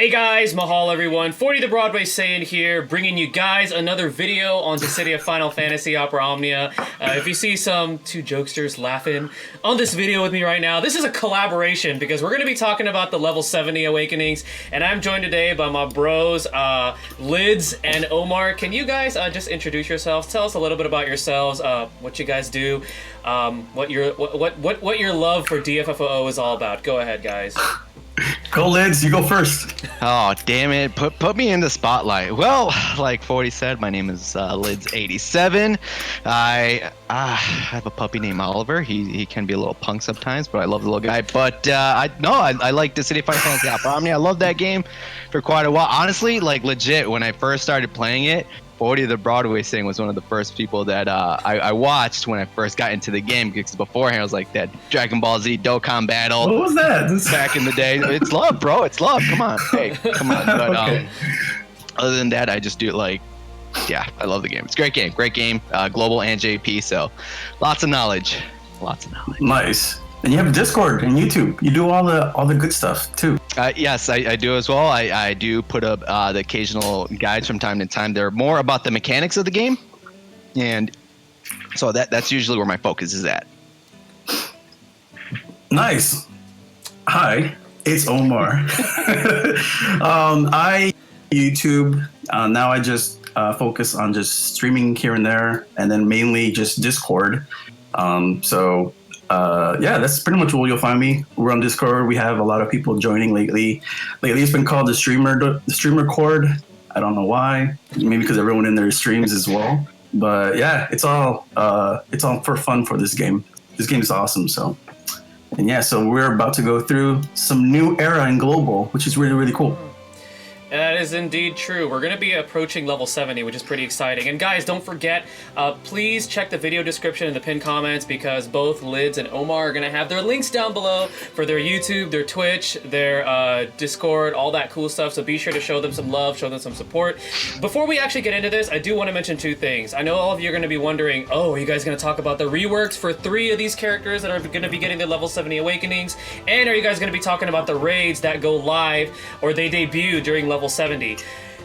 Hey guys, mahal everyone, 40 the Broadway Saiyan here, bringing you guys another video on Dissidia Final Fantasy Opera Omnia. If you see some two jokesters laughing on this video with me right now, this is a collaboration because we're going to be talking about the level 70 awakenings, and I'm joined today by my bros, Lidz and Omar. Can you guys just introduce yourselves? Tell us a little bit about yourselves, what you guys do, what your love for DFFOO is all about. Go ahead, guys. Go Lidz, you go first. Oh, damn it. Put me in the spotlight. Well, like 40 said, my name is Lidz87. I have a puppy named Oliver. He can be a little punk sometimes, but I love the little guy. But I like Dissidia Final Fantasy Opera Omnia. I love that game for quite a while. Honestly, like legit, when I first started playing it, 40 the Broadway Sing was one of the first people that I watched when I first got into the game, because beforehand I was like that Dragon Ball Z Dokkan battle. What was that? Back in the day. It's love, bro. It's love. Come on. Hey, come on. But Okay. Other than that, I just do like, yeah, I love the game. It's a great game. Great game. Global and JP, so lots of knowledge. Lots of knowledge. Nice. And you have Discord and YouTube. You do all the good stuff too. Yes, I do as well. I do put up the occasional guides from time to time. They're more about the mechanics of the game, and so that's usually where my focus is at. Nice. Hi, it's Omar. I YouTube. Now I just focus on just streaming here and there, and then mainly just Discord. Yeah, that's pretty much where you'll find me. We're on Discord. We have a lot of people joining lately. Lately, it's been called the streamer cord. I don't know why. Maybe because everyone in there streams as well. But yeah, it's all for fun for this game. This game is awesome. So we're about to go through some new era in global, which is really, really cool. That is indeed true. We're going to be approaching level 70, which is pretty exciting. And guys, don't forget, please check the video description and the pinned comments, because both Lidz and Omar are going to have their links down below for their YouTube, their Twitch, their Discord, all that cool stuff. So be sure to show them some love, show them some support. Before we actually get into this, I do want to mention two things. I know all of you are going to be wondering, oh, are you guys going to talk about the reworks for 3 of these characters that are going to be getting the level 70 awakenings? And are you guys going to be talking about the raids that go live or they debut during level 70?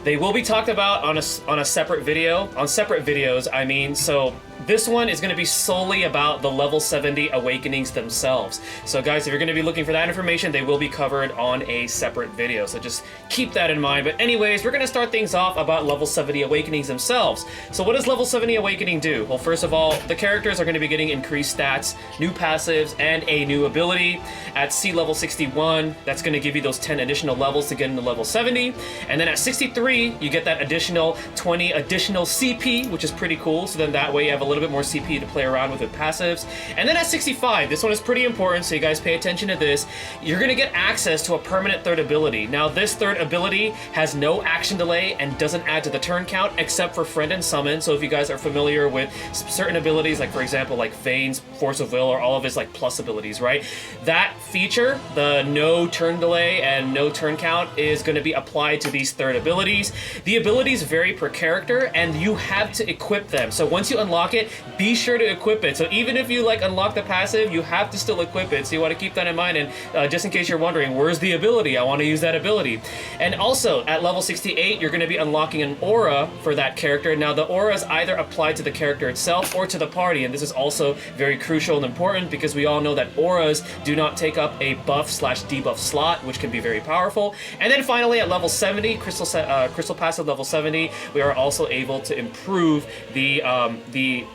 They will be talked about on a separate video, on separate videos, I mean. So this one is going to be solely about the level 70 awakenings themselves. So guys, if you're going to be looking for that information, they will be covered on a separate video. So just keep that in mind. But anyways, we're going to start things off about level 70 awakenings themselves. So what does level 70 awakening do? Well, first of all, the characters are going to be getting increased stats, new passives, and a new ability. At C level 61, that's going to give you those 10 additional levels to get into level 70. And then at 63, you get that additional 20 additional CP, which is pretty cool. So then that way you have a little bit more CP to play around with passives. And then at 65, this one is pretty important, so you guys pay attention to this. You're going to get access to a permanent third ability. Now, this third ability has no action delay and doesn't add to the turn count except for friend and summon. So if you guys are familiar with certain abilities, like for example, like Vane's Force of Will or all of his like plus abilities, right? That feature, the no turn delay and no turn count, is going to be applied to these third abilities. The abilities vary per character, and you have to equip them. So once you unlock it, be sure to equip it. So even if you like unlock the passive, you have to still equip it. So you want to keep that in mind. And just in case you're wondering, where's the ability? I want to use that ability. And also at level 68, you're going to be unlocking an aura for that character. Now the aura is either applied to the character itself or to the party. And this is also very crucial and important because we all know that auras do not take up a buff/debuff slot, which can be very powerful. And then finally at level 70, Crystal Passive level 70, we are also able to improve the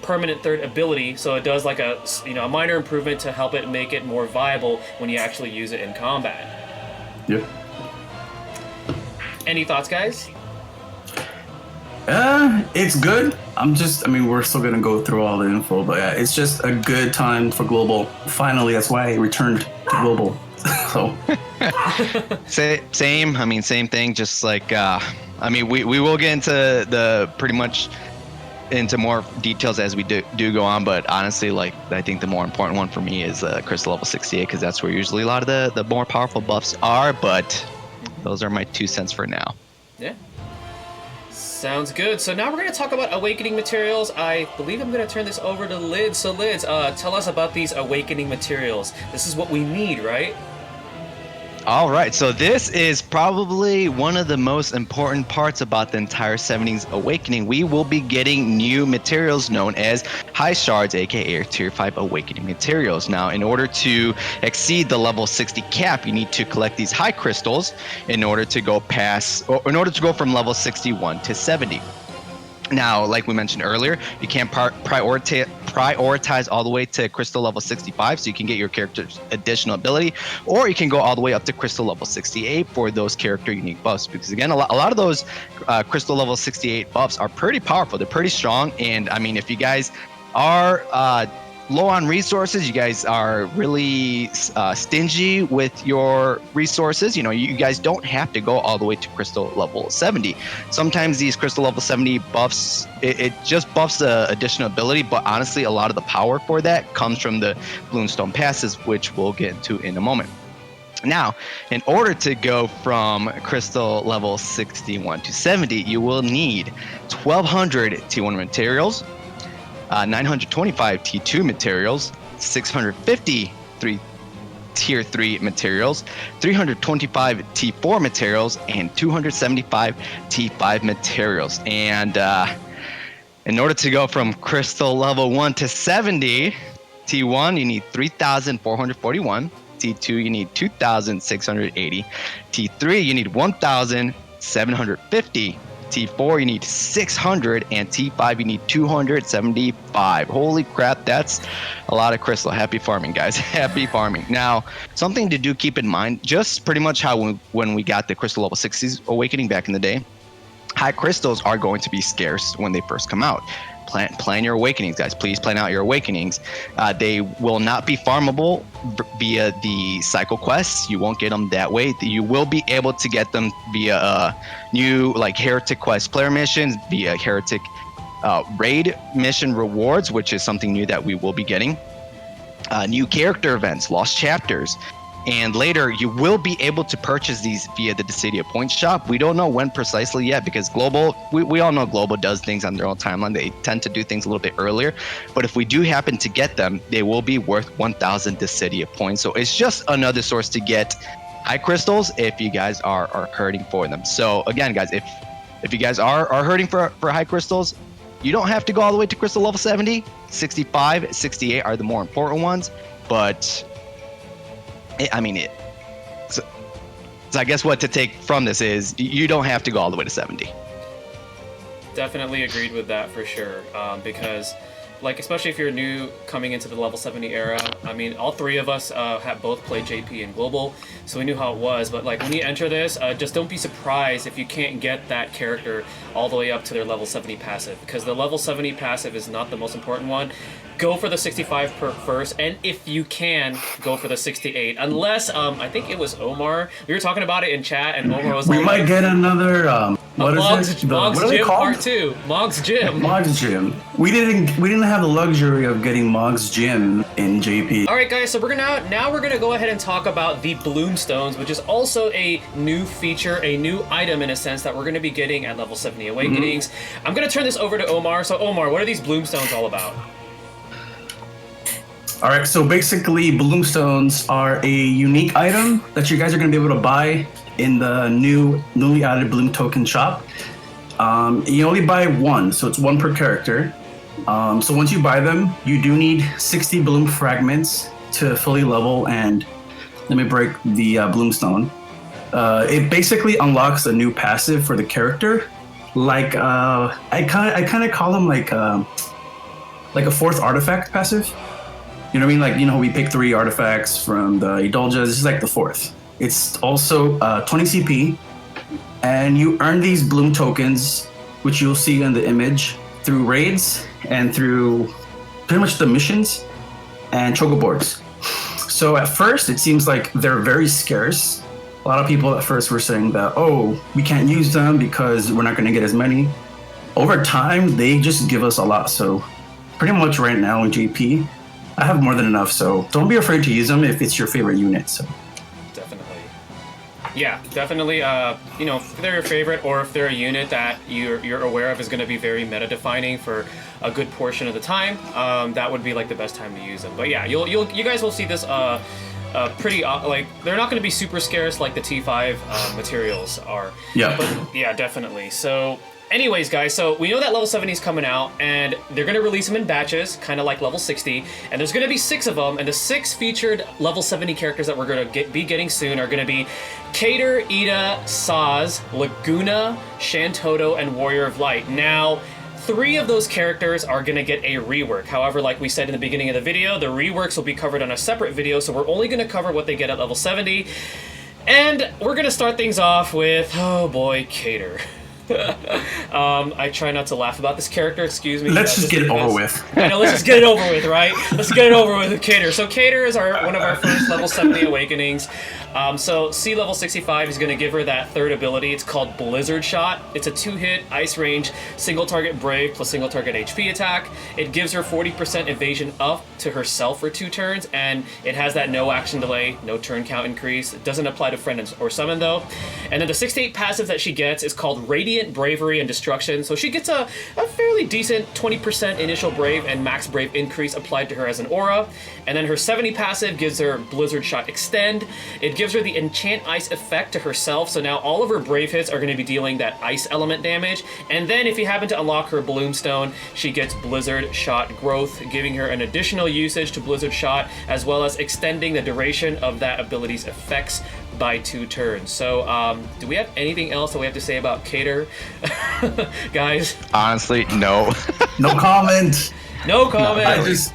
permanent third ability, so it does like a minor improvement to help it make it more viable when you actually use it in combat. Yep. Any thoughts, guys? It's good. We're still gonna go through all the info, but yeah, it's just a good time for global. Finally, that's why I returned to global. So Same thing. Just like we will get into the pretty much into more details as we do go on, but honestly, like I think the more important one for me is Crystal level 68, because that's where usually a lot of the more powerful buffs are. But those are my 2 cents for now. Yeah. Sounds good. So now we're going to talk about awakening materials. I believe I'm going to turn this over to Lidz. So Lidz, tell us about these awakening materials. This is what we need, right? All right, so this is probably one of the most important parts about the entire 70s Awakening. We will be getting new materials known as High Shards, aka Tier 5 Awakening materials. Now, in order to exceed the level 60 cap, you need to collect these high crystals in order to go past, or in order to go from level 61 to 70. Now, like we mentioned earlier, you can't prioritize all the way to crystal level 65, so you can get your character's additional ability, or you can go all the way up to crystal level 68 for those character unique buffs. Because again, a lot of those crystal level 68 buffs are pretty powerful. They're pretty strong, and I mean, if you guys are low on resources, you guys are really stingy with your resources, you know, you guys don't have to go all the way to crystal level 70. Sometimes these crystal level 70 buffs, it just buffs the additional ability, but honestly, a lot of the power for that comes from the Bloomstone passes, which we'll get into in a moment. Now, in order to go from crystal level 61 to 70, you will need 1200 T1 materials, 925 T2 materials, 650 Tier 3 materials, 325 T4 materials, and 275 T5 materials. And in order to go from crystal level 1 to 70, T1, you need 3,441. T2, you need 2,680. T3, you need 1,750. T4, you need 600, and T5, you need 275. Holy crap, that's a lot of crystal. Happy farming, guys. Happy farming. Now, something to do, keep in mind, just pretty much how when we got the crystal level 60s Awakening back in the day, high crystals are going to be scarce when they first come out. Plan your awakenings, guys. Please plan out your awakenings. They will not be farmable via the cycle quests. You won't get them that way. You will be able to get them via new like heretic quest player missions, via heretic raid mission rewards, which is something new that we will be getting. New character events, lost chapters. And later, you will be able to purchase these via the Dissidia Point Shop. We don't know when precisely yet, because Global, we all know Global does things on their own timeline. They tend to do things a little bit earlier. But if we do happen to get them, they will be worth 1,000 Dissidia points. So it's just another source to get high crystals if you guys are hurting for them. So again, guys, if you guys are hurting for high crystals, you don't have to go all the way to crystal level 70. 65, 68 are the more important ones. But so I guess what to take from this is you don't have to go all the way to 70. Definitely agreed with that for sure, because like, especially if you're new coming into the level 70 era, I mean, all three of us have both played JP and Global, so we knew how it was. But like, when you enter this, just don't be surprised if you can't get that character all the way up to their level 70 passive, because the level 70 passive is not the most important one. Go for the 65 perk first, and if you can, go for the 68. Unless, I think it was Omar. We were talking about it in chat, and Omar was like, we might get another what is it? Mog's What are they Gym called? Part 2. Mog's Gym. Mog's Gym. We didn't have the luxury of getting Mog's Gym in JP. All right, guys. So we're gonna go ahead and talk about the Bloomstones, which is also a new feature, a new item in a sense that we're gonna be getting at level 70 Awakenings. Mm-hmm. I'm gonna turn this over to Omar. So Omar, what are these Bloomstones all about? All right, so basically, Bloomstones are a unique item that you guys are going to be able to buy in the newly added Bloom Token shop. You only buy one, so it's one per character. So once you buy them, you do need 60 Bloom fragments to fully level and let me break the Bloomstone. It basically unlocks a new passive for the character. Like I kind of call them like a fourth artifact passive. You know what I mean? Like, you know, we pick 3 artifacts from the Indulges. This is like the 4th. It's also 20 CP, and you earn these Bloom tokens, which you'll see in the image, through raids and through pretty much the missions and choco boards. So at first, it seems like they're very scarce. A lot of people at first were saying that, oh, we can't use them because we're not going to get as many. Over time, they just give us a lot. So pretty much right now in JP, I have more than enough, so don't be afraid to use them if it's your favorite unit. So definitely, yeah, definitely. You know, if they're your favorite, or if they're a unit that you're aware of is going to be very meta defining for a good portion of the time, that would be like the best time to use them. But yeah, you guys will see this pretty like they're not going to be super scarce like the T5 materials are. Yeah. But yeah, definitely. So anyways, guys, so we know that level 70 is coming out, and they're going to release them in batches, kind of like level 60, and there's going to be 6 of them, and the 6 featured level 70 characters that we're going to be getting soon are going to be Cater, Yda, Sazh, Laguna, Shantotto, and Warrior of Light. Now, 3 of those characters are going to get a rework. However, like we said in the beginning of the video, the reworks will be covered on a separate video, so we're only going to cover what they get at level 70. And we're going to start things off with, oh boy, Cater. I try not to laugh about this character, excuse me. Let's just get it over with. I know, let's just get it over with, right? Let's get it over with Cater. So Cater is one of our first level 70 awakenings. So C level 65 is going to give her that third ability. It's called Blizzard Shot. It's a 2-hit, ice range, single target brave plus single target HP attack. It gives her 40% evasion up to herself for 2 turns, and it has that no action delay, no turn count increase. It doesn't apply to friend or summon though. And then the 6-8 passive that she gets is called Radiant Bravery and Destruction. So she gets a fairly decent 20% initial brave and max brave increase applied to her as an aura. And then her 70 passive gives her Blizzard Shot Extend. It gives her the Enchant Ice effect to herself, so now all of her brave hits are going to be dealing that ice element damage. And then if you happen to unlock her Bloomstone, she gets Blizzard Shot Growth, giving her an additional usage to Blizzard Shot, as well as extending the duration of that ability's effects by 2 turns. So, do we have anything else that we have to say about Cater? Guys? Honestly, no. No comment. No comment.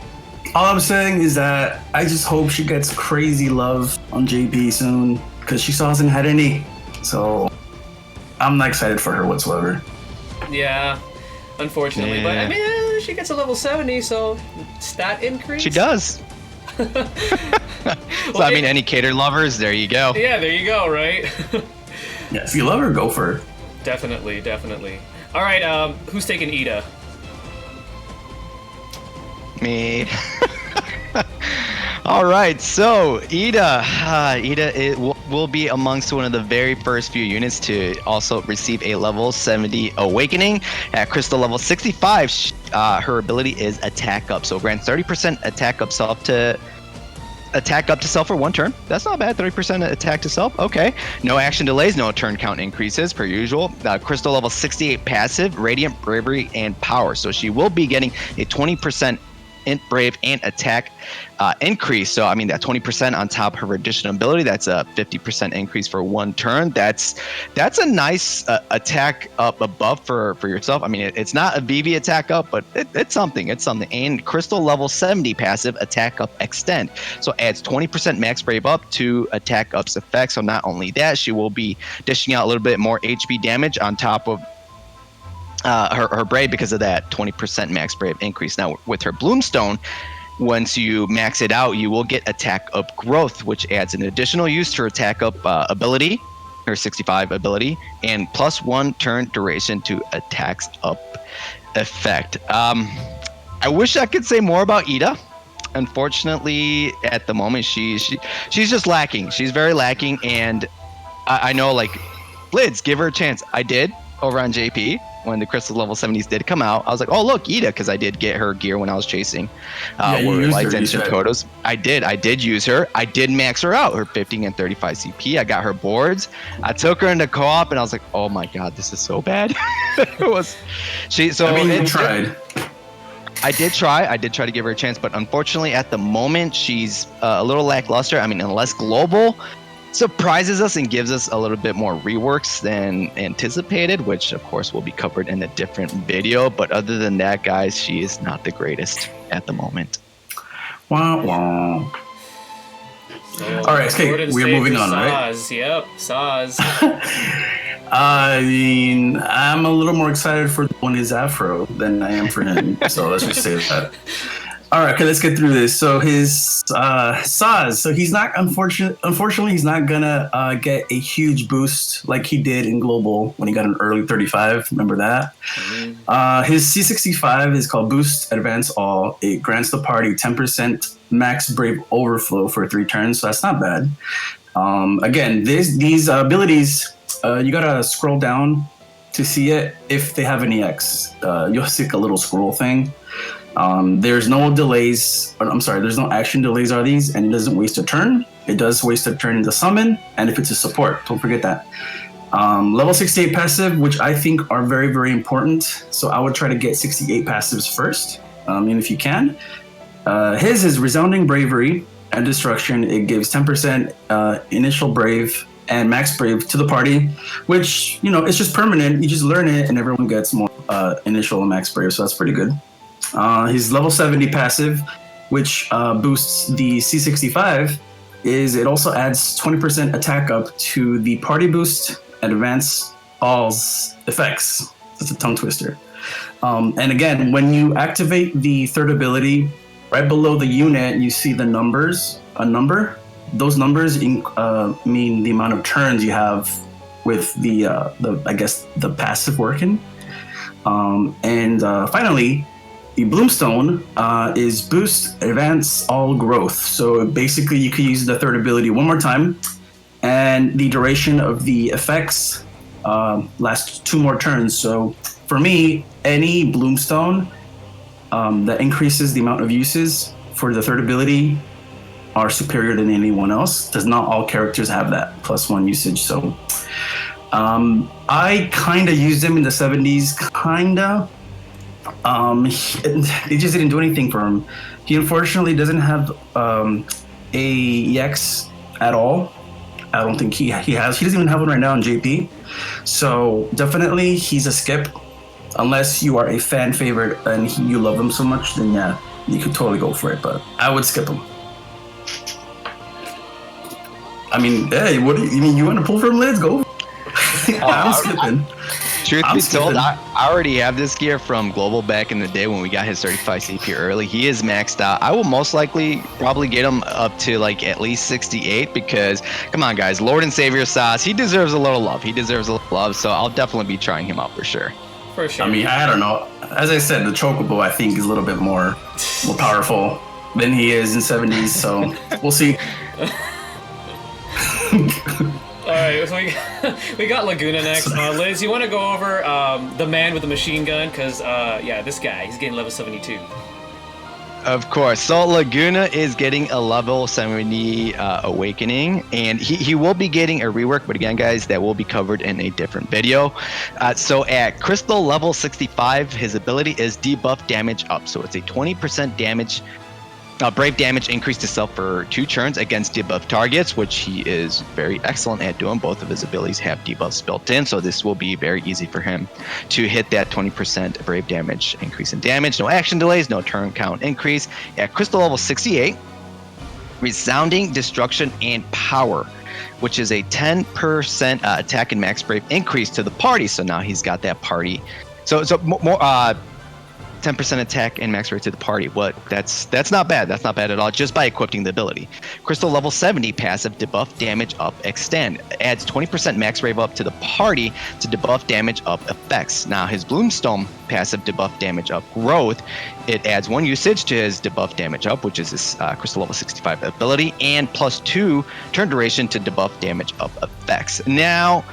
All I'm saying is that I just hope she gets crazy love on JP soon, because she still hasn't had any. So I'm not excited for her whatsoever. Yeah, unfortunately. But I mean, she gets a level 70, so stat increase. She does. So I mean, any Cater lovers, there you go. Yeah, there you go, right? Yeah, if you love her, go for her. Definitely, definitely. All right, who's taking Yda? Me. All right, so Yda will be amongst one of the very first few units to also receive a level 70 awakening. At crystal level 65, her ability is Attack Up, so grants 30% attack up to self for 1 turn. That's not bad. 30% attack to self. Okay. No action delays, no turn count increases per usual. Crystal level 68 passive, Radiant Bravery and Power. So she will be getting a 20% int brave and attack increase. So I mean that 20% on top of her additional ability, that's a 50% increase for 1 turn. That's a nice attack up above for yourself. I mean it's not a VV attack up, but it's something. And crystal level 70 passive, Attack Up Extend. So adds 20% max brave up to Attack Up's effect. So not only that, she will be dishing out a little bit more HP damage on top of her brave because of that 20% max brave increase. Now with her Bloomstone, once you max it out, you will get Attack Up Growth, which adds an additional use to her Attack Up ability, her 65 ability, and +1 turn duration to Attacks Up effect. I wish I could say more about Yda. Unfortunately, at the moment, she's just lacking. She's very lacking, and I know, like, Lidz, give her a chance. I did over on JP. When the crystal level 70s did come out, I was like, oh look, Yda, because I did get her gear when I was chasing Warrior Lights and Shantottos. I did use her. I did max her out, her 50 and 35 CP. I got her boards. I took her into co-op and I was like, oh my god, this is so bad. You tried. I did try to give her a chance, but unfortunately at the moment she's a little lackluster. I mean, unless global surprises us and gives us a little bit more reworks than anticipated, which of course will be covered in a different video. But other than that, guys, she is not the greatest at the moment. Wah, wah. All right, okay, we're moving on, right? Sazh, yep, Sazh. I mean, I'm a little more excited for one is Afro than I am for him. So let's just say that. All right, okay, let's get through this. So his Sazh, so he's not unfortunately he's not gonna get a huge boost like he did in Global when he got an early 35. Remember that? Mm-hmm. His C65 is called Boost Advance All. It grants the party 10% max Brave Overflow for 3 turns, so that's not bad. Again, these abilities, you gotta scroll down to see it if they have an EX. You'll see a little scroll thing. There's no delays. I'm sorry, there's no action delays are these, and it doesn't waste a turn. It does waste a turn in the summon, and if it's a support, don't forget that. Level 68 passive, which I think are very, very important. So I would try to get 68 passives first, and if you can. His is Resounding Bravery and Destruction. It gives 10% initial brave and max brave to the party, which, you know, it's just permanent. You just learn it and everyone gets more initial and max brave, so that's pretty good. His level 70 passive, which boosts the C65, is it also adds 20% attack up to the party boost and advance all's effects. That's a tongue twister. And again, when you activate the third ability, right below the unit, you see the numbers, a number. Those numbers mean the amount of turns you have with the I guess the passive working. And finally, the Bloomstone is boost advance all growth. So basically, you can use the third ability one more time, and the duration of the effects lasts 2 more turns. So for me, any Bloomstone that increases the amount of uses for the third ability are superior than anyone else. Does not all characters have that +1 usage. So I kind of used him in the 70s, kinda. They just didn't do anything for him. He unfortunately doesn't have a EX at all. I don't think he has. He doesn't even have one right now in JP. So definitely he's a skip. Unless you are a fan favorite and you love him so much, then yeah, you could totally go for it. But I would skip him. I mean, hey, what do you mean? You want to pull from Lidz? Go. I'm skipping. Truth be told, I already have this gear from Global back in the day when we got his 35 CP early. He is maxed out. I will most likely probably get him up to like at least 68 because, come on guys, Lord and Savior Sazh, he deserves a little love. He deserves a little love, so I'll definitely be trying him out for sure. For sure. I mean, I don't know. As I said, the Chocobo I think is a little bit more powerful than he is in 70s, so we'll see. All right, so we got Laguna next. Liz, you want to go over the man with the machine gun? Because, yeah, this guy, he's getting level 72. Of course. So Laguna is getting a level 70 awakening, and he will be getting a rework, but again, guys, that will be covered in a different video. So at Crystal level 65, his ability is debuff damage up. So it's a 20% damage brave damage increase to self for 2 turns against debuff targets, which he is very excellent at doing. Both of his abilities have debuffs built in, so this will be very easy for him to hit that 20% brave damage increase in damage. No action delays, no turn count increase. At Crystal level 68, Resounding Destruction and Power, which is a 10% attack and max brave increase to the party. So now he's got that party. So more 10% attack and max rate to the party. That's not bad. That's not bad at all, just by equipping the ability. Crystal level 70 passive, debuff damage up extend. Adds 20% max rave up to the party to debuff damage up effects. Now his Bloomstone passive, debuff damage up growth. It adds 1 usage to his debuff damage up, which is his Crystal level 65 ability, and +2 turn duration to debuff damage up effects. Now,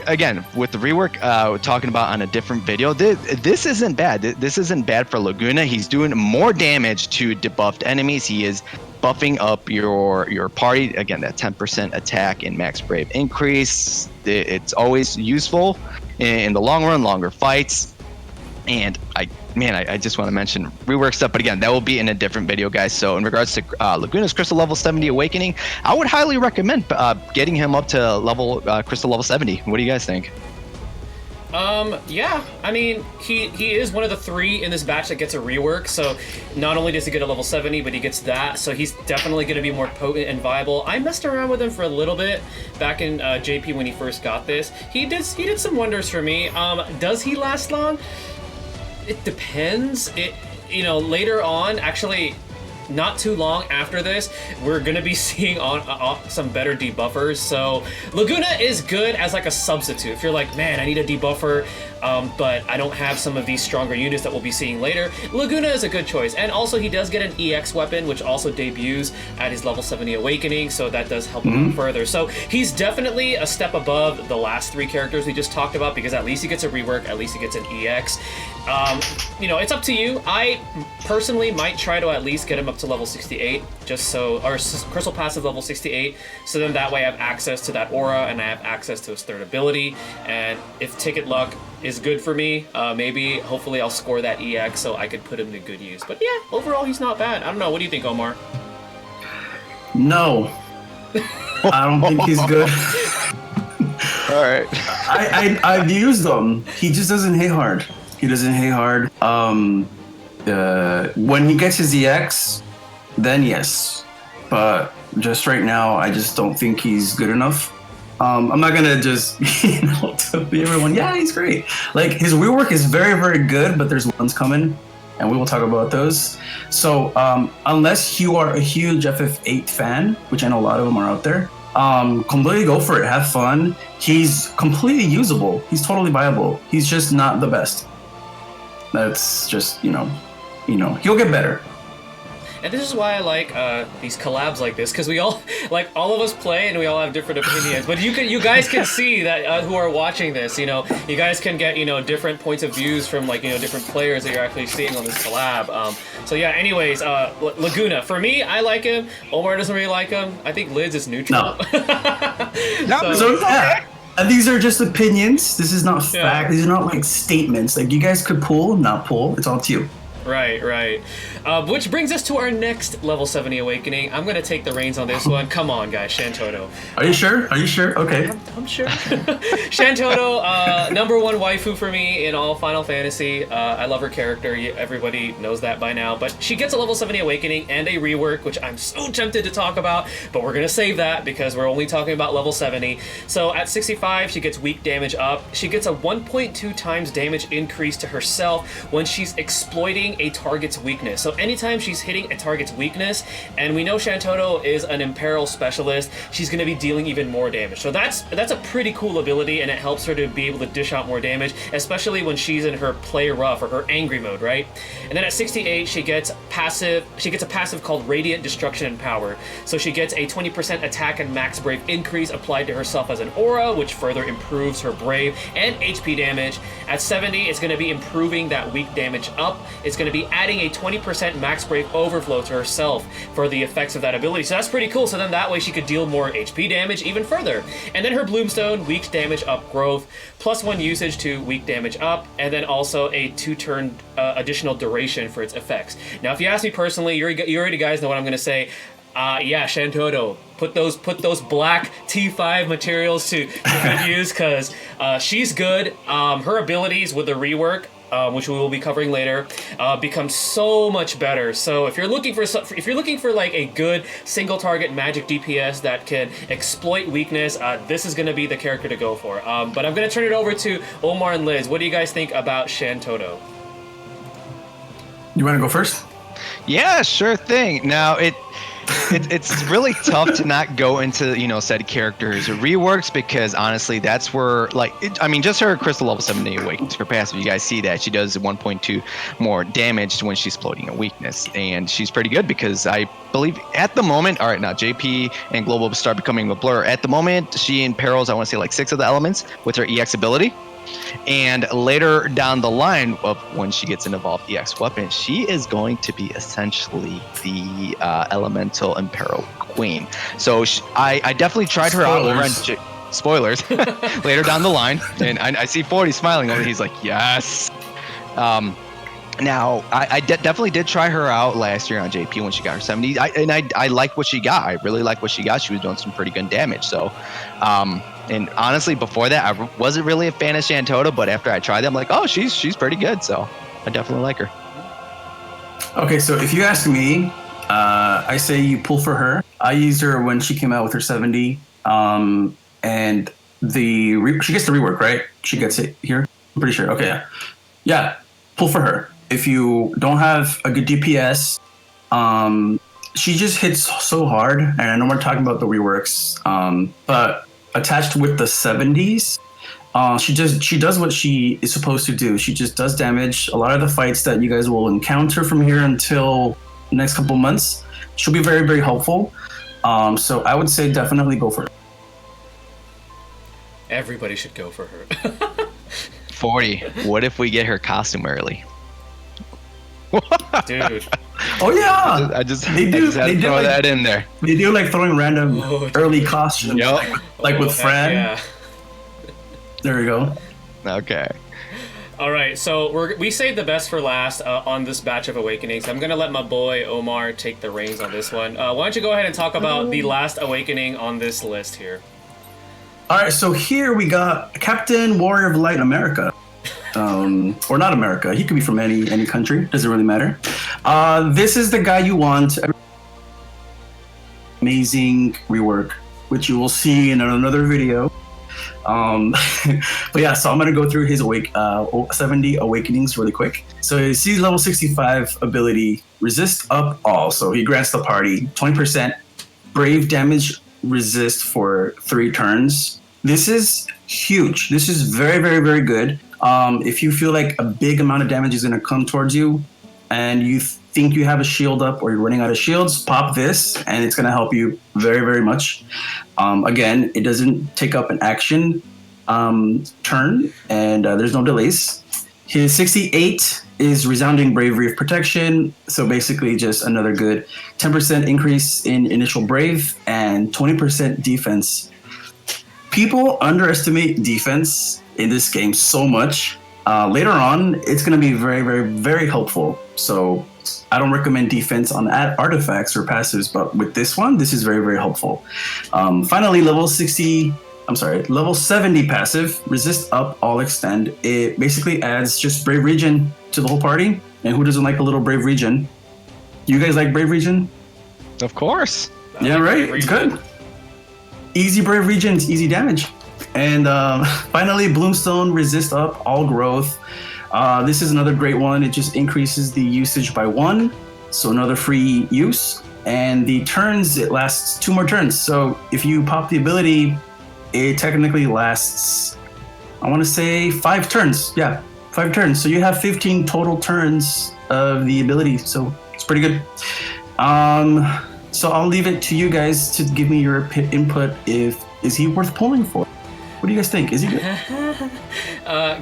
again, with the rework we're talking about on a different video, this isn't bad. This isn't bad for Laguna. He's doing more damage to debuffed enemies. He is buffing up your party. Again, that 10% attack and max brave increase. It's always useful in the long run, longer fights. And I just want to mention rework stuff, but again, that will be in a different video, guys. So in regards to Laguna's Crystal level 70 awakening, I would highly recommend getting him up to level Crystal level 70. What do you guys think? Yeah, I mean, he is one of the 3 in this batch that gets a rework, so not only does he get a level 70, but he gets that, so he's definitely going to be more potent and viable. I messed around with him for a little bit back in JP when he first got this. He did some wonders for me. Does he last long? It depends. Later on, actually, not too long after this, we're gonna be seeing some better debuffers. So Laguna is good as like a substitute. If you're like, man, I need a debuffer, but I don't have some of these stronger units that we'll be seeing later, Laguna is a good choice. And also he does get an EX weapon, which also debuts at his level 70 awakening, so that does help him further. So he's definitely a step above the last 3 characters we just talked about, because at least he gets a rework, at least he gets an EX. It's up to you. I personally might try to at least get him up to level 68, or Crystal Passive level 68, so then that way I have access to that aura and I have access to his third ability. And if Ticket Luck is good for me, hopefully I'll score that EX so I could put him to good use. But yeah, overall he's not bad. I don't know. What do you think, Omar? No, I don't think he's good. All right. I've used him. He just doesn't hit hard. He doesn't hit hard. When he gets his EX, then yes. But just right now, I just don't think he's good enough. I'm not gonna just tell everyone, yeah, he's great. Like his rework is very, very good, but there's ones coming, and we will talk about those. So unless you are a huge FF8 fan, which I know a lot of them are out there, completely go for it. Have fun. He's completely usable. He's totally viable. He's just not the best. That's just he'll get better. And this is why I like these collabs like this, because we all all of us play and we all have different opinions. But you guys can see that who are watching this. You guys can get different points of views from different players that you're actually seeing on this collab. So yeah. Anyways, Laguna. For me, I like him. Omar doesn't really like him. I think Lidz is neutral. No. So yeah. And these are just opinions. This is not fact. These are not like statements. Like you guys could pull, not pull. It's all up to you. Right. Which brings us to our next level 70 awakening. I'm gonna take the reins on this one. Come on, guys, Shantotto. Are you sure? Okay. I'm sure. Shantotto, #1 waifu for me in all Final Fantasy. I love her character. Everybody knows that by now. But she gets a level 70 awakening and a rework, which I'm so tempted to talk about. But we're gonna save that because we're only talking about level 70. So at 65, she gets weak damage up. She gets a 1.2 times damage increase to herself when she's exploiting a target's weakness. So anytime she's hitting a target's weakness, and we know Shantotto is an Imperil specialist, she's going to be dealing even more damage. So that's a pretty cool ability, and it helps her to be able to dish out more damage, especially when she's in her play rough or her angry mode, right? And then at 68, she gets a passive called Radiant Destruction and Power. So she gets a 20% attack and max brave increase applied to herself as an aura, which further improves her brave and HP damage. At 70, it's going to be improving that weak damage up. It's going to be adding a 20% max brave overflow to herself for the effects of that ability. So that's pretty cool. So then that way she could deal more HP damage even further. And then her Bloomstone, weak damage up growth, +1 usage to weak damage up, and then also a 2-turn additional duration for its effects. Now, if you ask me personally, you already guys know what I'm going to say. Yeah, Shantotto, put those black T5 materials to good use, because she's good. Her abilities with the rework, which we will be covering later, become so much better. So if you're looking for like a good single target magic DPS that can exploit weakness, this is going to be the character to go for. But I'm going to turn it over to Omar and Lidz. What do you guys think about Shantotto? You want to go first? Yeah, sure thing. Now it's really tough to not go into said characters reworks, because honestly that's where just her crystal level 70 awakens, her passive, you guys see that she does 1.2 more damage when she's floating a weakness, and she's pretty good because I believe at the moment, all right, now JP and Global start becoming a blur. At the moment she imperils, I want to say like 6 of the elements with her EX ability. And later down the line of when she gets an evolved EX weapon, she is going to be essentially the elemental Imperil queen. So I definitely tried her out over on spoilers later down the line, and I see 40 smiling over. He's like, yes. Now, I definitely did try her out last year on JP when she got her 70. I like what she got. I really like what she got. She was doing some pretty good damage. So, and honestly, before that, I wasn't really a fan of Shantotto, but after I tried them, I'm like, oh, she's pretty good. So I definitely like her. Okay, so if you ask me, I say you pull for her. I used her when she came out with her 70, and she gets the rework, right? She gets it here. I'm pretty sure. Okay, yeah, pull for her. If you don't have a good DPS, she just hits so hard. And I know we're talking about the reworks, but attached with the 70s, she does what she is supposed to do. She just does damage. A lot of the fights that you guys will encounter from here until the next couple months, she'll be very, very helpful. So I would say definitely go for it. Everybody should go for her. 40. What if we get her costume early? Dude. Oh yeah, I just had They to do, throw like- that in there. they do like throwing random early costumes, Yep. like with heck Fran. Yeah. There we go. Okay. All right, so we saved the best for last on this batch of awakenings. I'm gonna let my boy Omar take the reins on this one. Why don't you go ahead and talk about the last awakening on this list here? All right, so here we got Captain Warrior of Light America. Or not America. He could be from any country. Doesn't really matter. This is the guy you want. Amazing rework, which you will see in another video. But yeah, so I'm gonna go through his 70 awakenings really quick. So you see level 65 ability, resist up all. So he grants the party 20% brave damage resist for 3 turns. This is huge. This is very, very, very good. If you feel like a big amount of damage is gonna come towards you and you think you have a shield up or you're running out of shields, pop this and it's gonna help you very, very much. Again, it doesn't take up an action turn and there's no delays. His 68 is Resounding Bravery of Protection. So basically just another good 10% increase in initial brave and 20% defense. People underestimate defense in this game so much. Later on, it's going to be very, very, very helpful. So I don't recommend defense on artifacts or passives, but with this one, this is very, very helpful. Finally, level 70 passive, resist up, all extend. It basically adds just Brave Region to the whole party. And who doesn't like a little Brave Region? You guys like Brave Region? Of course. Yeah, right. It's good. Easy Brave Regions, easy damage. And finally, Bloomstone, resist up, all growth. This is another great one. It just increases the usage by 1. So another free use. And the turns, it lasts 2 more turns. So if you pop the ability, it technically lasts, I want to say 5 turns. Yeah, 5 turns. So you have 15 total turns of the ability. So it's pretty good. So I'll leave it to you guys to give me your input. Is he worth pulling for? What do you guys think? Is he good?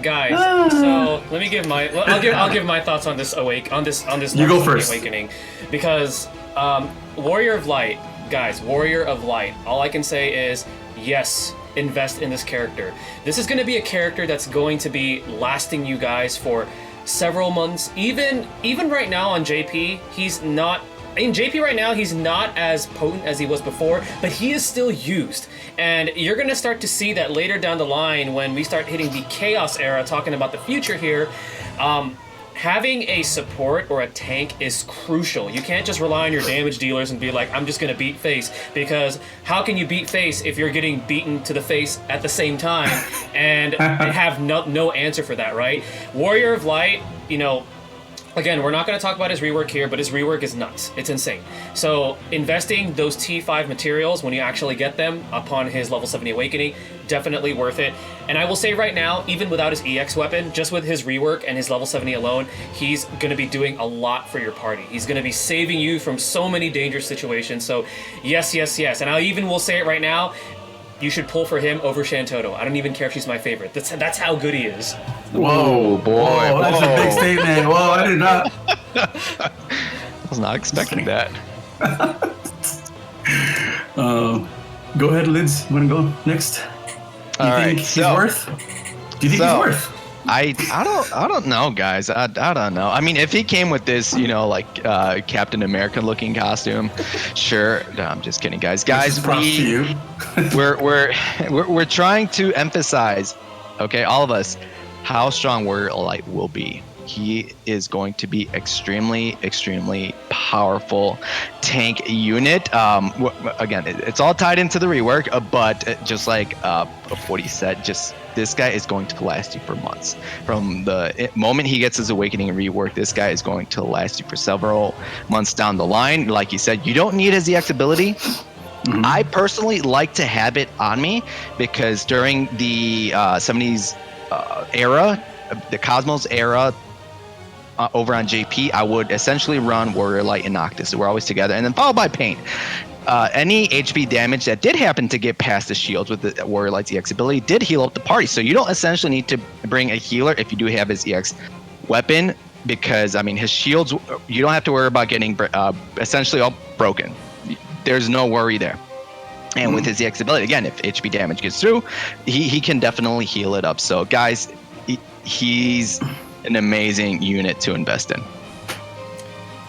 Guys, so let me give my. I'll give my thoughts on this You go first. awakening, because Warrior of Light, guys, Warrior of Light. All I can say is yes, invest in this character. This is going to be a character that's going to be lasting you guys for several months. Even right now on JP, he's not. In JP right now, he's not as potent as he was before, but he is still used. And you're going to start to see that later down the line when we start hitting the Chaos era, talking about the future here. Having a support or a tank is crucial. You can't just rely on your damage dealers and be like, I'm just going to beat face, because how can you beat face if you're getting beaten to the face at the same time and have no answer for that, right? Warrior of Light, again, we're not going to talk about his rework here, but his rework is nuts. It's insane. So investing those T5 materials when you actually get them upon his level 70 awakening, definitely worth it. And I will say right now, even without his EX weapon, just with his rework and his level 70 alone, he's going to be doing a lot for your party. He's going to be saving you from so many dangerous situations. So yes, yes, yes. And I even will say it right now, you should pull for him over Shantotto. I don't even care if she's my favorite. That's how good he is. Whoa, boy. Whoa, that's a big statement. Whoa, I did not. I was not expecting that. Go ahead, Lids. You want to go next? Do you think he's worth? Do you think he's worth? I don't know, guys. I don't know. I mean, if he came with this, Captain America looking costume, sure. No, I'm just kidding, guys. Guys, we're trying to emphasize, okay, all of us, how strong Warrior Light will be. He is going to be extremely, extremely powerful tank unit. Again, it's all tied into the rework, but just like what he said, just this guy is going to last you for months. From the moment he gets his awakening and rework, this guy is going to last you for several months down the line. Like you said, you don't need his EX ability. Mm-hmm. I personally like to have it on me because during the 70s era, the Cosmos era, over on JP, I would essentially run Warrior Light and Noctis. So we're always together, and then followed by Pain. Any HP damage that did happen to get past the shields with the Warrior Light's EX ability did heal up the party. So you don't essentially need to bring a healer if you do have his EX weapon, because I mean his shields, you don't have to worry about getting essentially all broken. There's no worry there. And with his EX ability, again, if HP damage gets through, he can definitely heal it up. So guys, he's an amazing unit to invest in.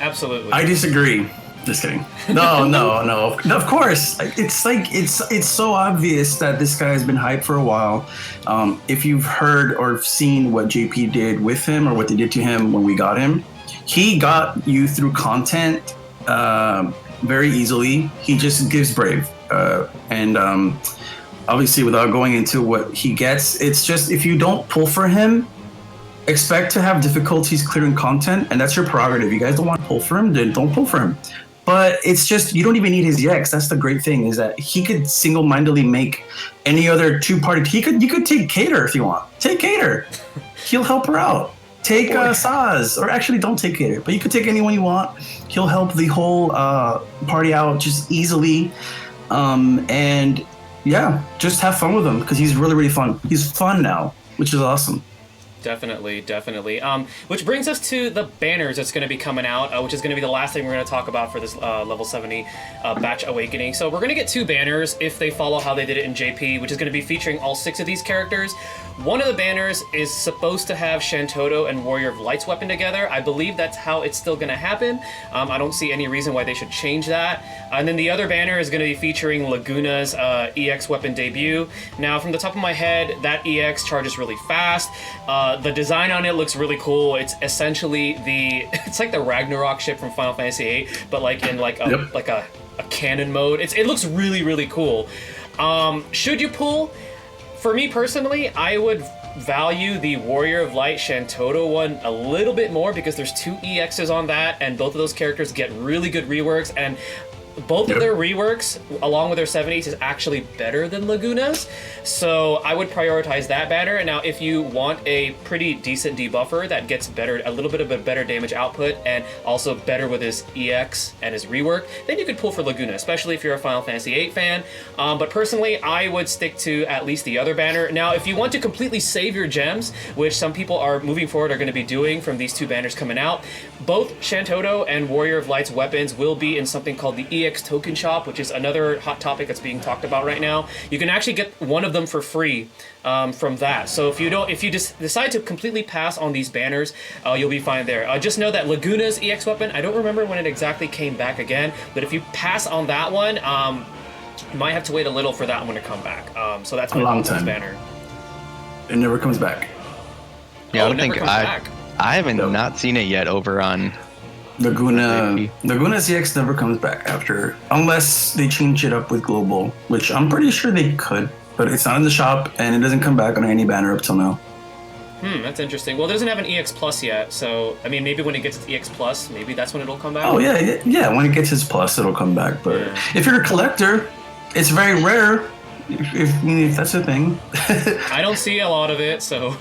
Absolutely. I disagree. Just kidding. No. Of course, it's like it's so obvious that this guy has been hyped for a while. If you've heard or seen what JP did with him or what they did to him when we got him, he got you through content very easily. He just gives brave, and obviously without going into what he gets, it's just if you don't pull for him, expect to have difficulties clearing content, and that's your prerogative. You guys don't want to pull for him, then don't pull for him. But it's just, you don't even need his EX. That's the great thing, is that he could single-mindedly make any other two-party. You could take Cater if you want. Take Cater. He'll help her out. Take Sazh, or actually don't take Cater, but you could take anyone you want. He'll help the whole party out just easily. And yeah, just have fun with him, because he's really, really fun. He's fun now, which is awesome. Definitely. Which brings us to the banners that's going to be coming out, which is going to be the last thing we're going to talk about for this level 70 batch awakening. So we're going to get 2 banners if they follow how they did it in JP, which is going to be featuring all 6 of these characters. One of the banners is supposed to have Shantotto and Warrior of Light's weapon together. I believe that's how it's still going to happen. I don't see any reason why they should change that. And then the other banner is going to be featuring Laguna's EX weapon debut. Now, from the top of my head, that EX charges really fast. The design on it looks really cool. It's essentially it's like the Ragnarok ship from Final Fantasy VIII, but like in like a cannon mode. It looks really, really cool. Should you pull? For me personally, I would value the Warrior of Light Shantotto one a little bit more, because there's 2 EXs on that, and both of those characters get really good reworks, and both of their reworks, along with their 70s, is actually better than Laguna's. So I would prioritize that banner. And now, if you want a pretty decent debuffer that gets better, a little bit of a better damage output, and also better with his EX and his rework, then you could pull for Laguna, especially if you're a Final Fantasy VIII fan. But personally, I would stick to at least the other banner. Now, if you want to completely save your gems, which some people are moving forward are going to be doing from these 2 banners coming out, both Shantotto and Warrior of Light's weapons will be in something called the EX token shop, which is another hot topic that's being talked about right now. You can actually get one of them for free from that. So if you just decide to completely pass on these banners, you'll be fine there. Just know that Laguna's EX weapon, I don't remember when it exactly came back again, but if you pass on that one, you might have to wait a little for that one to come back. So that's my long time banner. It never comes back. Yeah, I don't think I haven't not seen it yet over on Laguna's EX never comes back after, unless they change it up with Global, which I'm pretty sure they could, but it's not in the shop, and it doesn't come back on any banner up till now. That's interesting. Well, it doesn't have an EX Plus yet, so, I mean, maybe when it gets its EX Plus, maybe that's when it'll come back? Oh, yeah, when it gets its Plus, it'll come back, but if you're a collector, it's very rare, if that's a thing. I don't see a lot of it, so...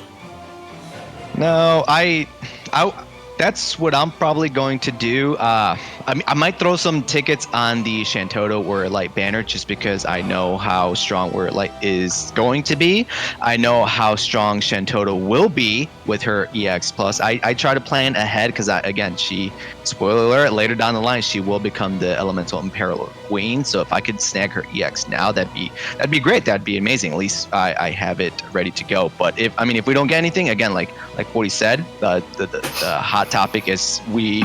No, that's what I'm probably going to do. I might throw some tickets on the Shantotto Warrior Light banner, just because I know how strong Warrior Light is going to be. I know how strong Shantotto will be with her EX Plus. I try to plan ahead, because again, spoiler alert, later down the line, she will become the Elemental Imperial Queen. So if I could snag her EX now, that'd be great. That'd be amazing. At least I have it ready to go. But if we don't get anything, again, like 40 said, the hot topic is we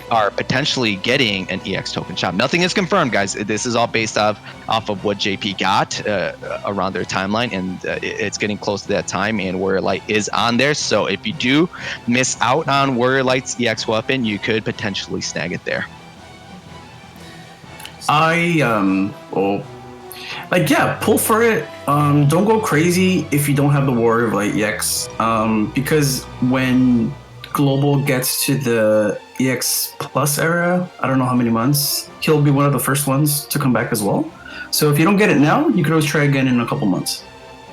are potentially getting an EX token shop. Nothing is confirmed, guys. This is all based off of what JP got around their timeline, and it's getting close to that time, and Warrior Light is on there. So if you do miss out on Warrior Light's EX weapon, you could potentially snag it there. Pull for it. Don't go crazy if you don't have the Warrior of Light EX, because when Global gets to the EX Plus era, I don't know how many months, he'll be one of the first ones to come back as well. So if you don't get it now, you can always try again in a couple months.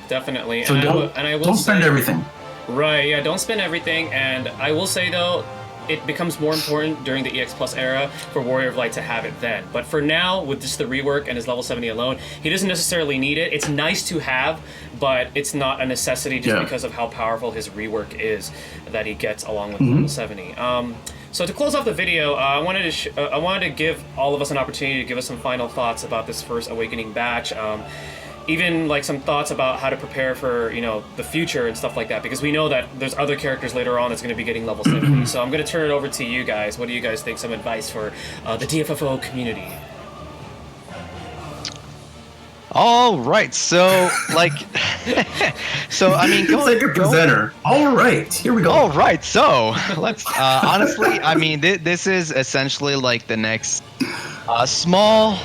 Definitely. So don't spend everything. Right, yeah, don't spend everything. And I will say, though, it becomes more important during the EX Plus era for Warrior of Light to have it then. But for now, with just the rework and his level 70 alone, he doesn't necessarily need it. It's nice to have, but it's not a necessity just because of how powerful his rework is that he gets along with level 70. So to close off the video, I wanted to give all of us an opportunity to give us some final thoughts about this first Awakening batch. Even like some thoughts about how to prepare for, you know, the future and stuff like that, because we know that there's other characters later on that's going to be getting level 70. So I'm going to turn it over to you guys. What do you guys think? Some advice for the DFFOO community? All right, so like, so I mean, it's like a presenter. All right, here we go. All right, so let's honestly, I mean, this is essentially like the next small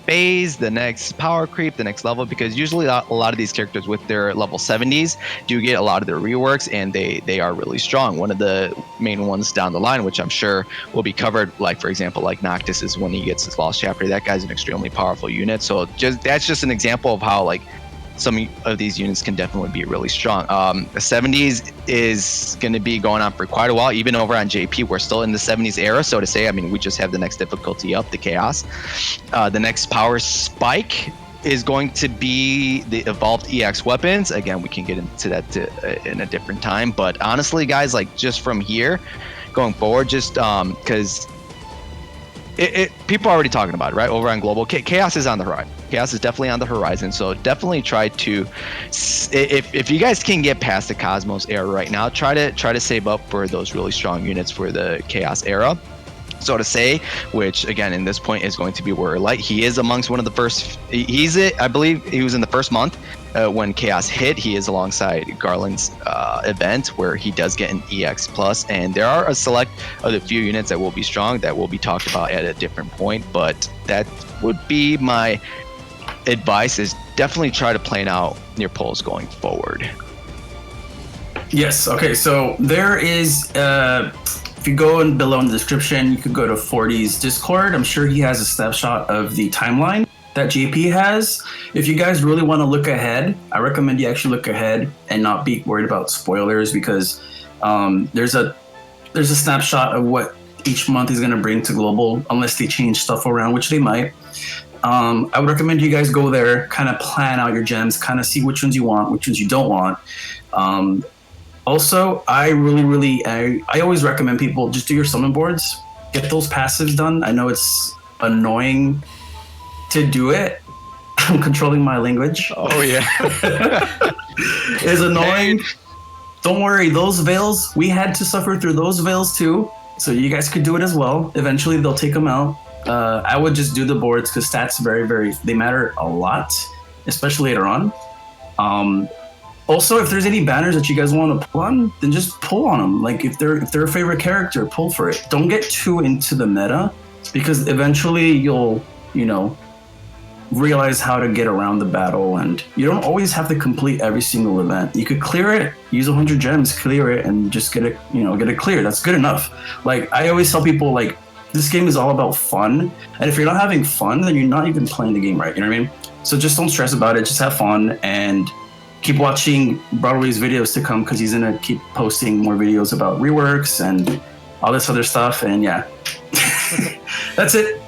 phase, the next power creep, the next level, because usually a lot of these characters with their level 70s do get a lot of their reworks, and they are really strong. One of the main ones down the line, which I'm sure will be covered, like for example, like Noctis is when he gets his Lost Chapter. That guy's an extremely powerful unit. So that's just an example of how like some of these units can definitely be really strong. The 70s is going to be going on for quite a while. Even over on JP, we're still in the 70s era, so to say. I mean, we just have the next difficulty up, the Chaos. The next power spike is going to be the evolved EX weapons. Again, we can get into that in a different time. But honestly, guys, like just from here going forward, just because people are already talking about it, right? Over on global, Chaos is on the horizon. Chaos is definitely on the horizon. So definitely try to, if you guys can get past the Cosmos era right now, try to save up for those really strong units for the Chaos era, so to say, which again in this point is going to be Warrior Light. He is amongst one of the first. I believe he was in the first month when Chaos hit. He is alongside Garland's event where he does get an EX plus, and there are a select of the few units that will be strong that will be talked about at a different point. But that would be my advice: is definitely try to plan out your polls going forward. Yes. Okay. So there is. If you go in below in the description, you could go to 40's Discord. I'm sure he has a snapshot of the timeline that JP has. If you guys really want to look ahead, I recommend you actually look ahead and not be worried about spoilers, because there's a snapshot of what each month is going to bring to global, unless they change stuff around, which they might. I would recommend you guys go there, kind of plan out your gems, kind of see which ones you want, which ones you don't want. Also, I always recommend people just do your summon boards, get those passives done. I know it's annoying to do it. I'm controlling my language. Oh yeah. It's annoying. Don't worry, those veils, we had to suffer through those veils too. So you guys could do it as well. Eventually they'll take them out. I would just do the boards because stats they matter a lot, especially later on. Also, if there's any banners that you guys want to pull on, then just pull on them. Like if they're a favorite character, pull for it. Don't get too into the meta, because eventually you'll, realize how to get around the battle, and you don't always have to complete every single event. You could clear it, use 100 gems, clear it, and just get it clear. That's good enough. Like I always tell people, like, this game is all about fun, and if you're not having fun, then you're not even playing the game right. You know what I mean? So just don't stress about it. Just have fun and keep watching Broadway's videos to come, because he's gonna keep posting more videos about reworks and all this other stuff. And yeah, that's it.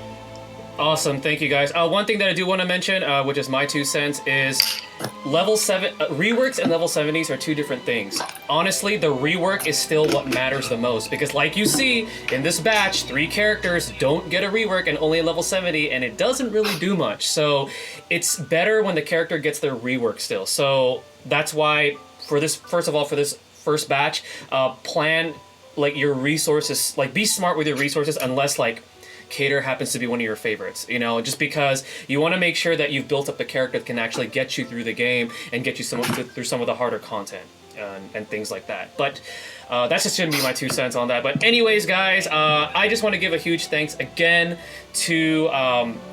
Awesome, thank you guys. One thing that I do want to mention, which is my 2 cents, is level 7 reworks and level 70s are two different things. Honestly, the rework is still what matters the most, because like you see in this batch, 3 characters don't get a rework and only a level 70, and it doesn't really do much. So it's better when the character gets their rework still. So that's why for this, first of all, for this first batch, plan like your resources, like be smart with your resources, unless like Cater happens to be one of your favorites, just because you want to make sure that you've built up the character that can actually get you through the game and get you through some of the harder content and things like that. But that's just going to be my 2 cents on that. But anyways, guys, I just want to give a huge thanks again to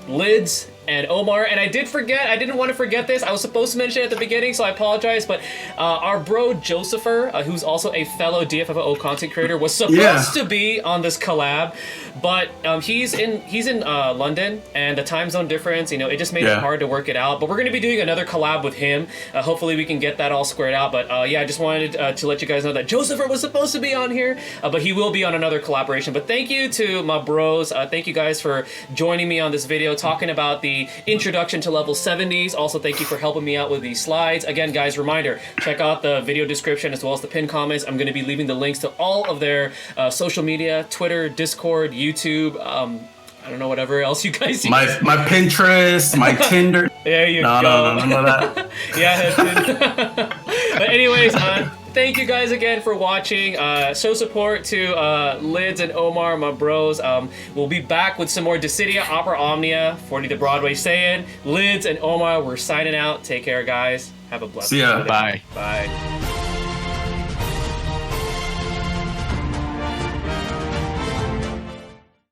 Lidz and Omar. And I didn't want to forget this. I was supposed to mention it at the beginning, so I apologize. But our bro Josepher, who's also a fellow DFFOO content creator, was supposed to be on this collab, but he's in London, and the time zone difference, it just made it hard to work it out. But we're going to be doing another collab with him. Hopefully we can get that all squared out. But yeah, I just wanted to let you guys know that Josepher was supposed to be on here, but he will be on another collaboration. But thank you to my bros. Thank you guys for joining me on this video, talking about the introduction to level 70s. Also, thank you for helping me out with these slides. Again, guys, reminder, check out the video description as well as the pinned comments. I'm going to be leaving the links to all of their social media, Twitter, Discord, YouTube, I don't know, whatever else you guys use. My Pinterest, my Tinder. There you go. No, none of that. Yeah. But anyways, thank you guys again for watching. Show support to Lids and Omar, my bros. We'll be back with some more Dissidia, Opera Omnia, 40 the Broadway Saiyan. Lids and Omar, we're signing out. Take care, guys. Have a blessed See ya. day. Bye. Bye.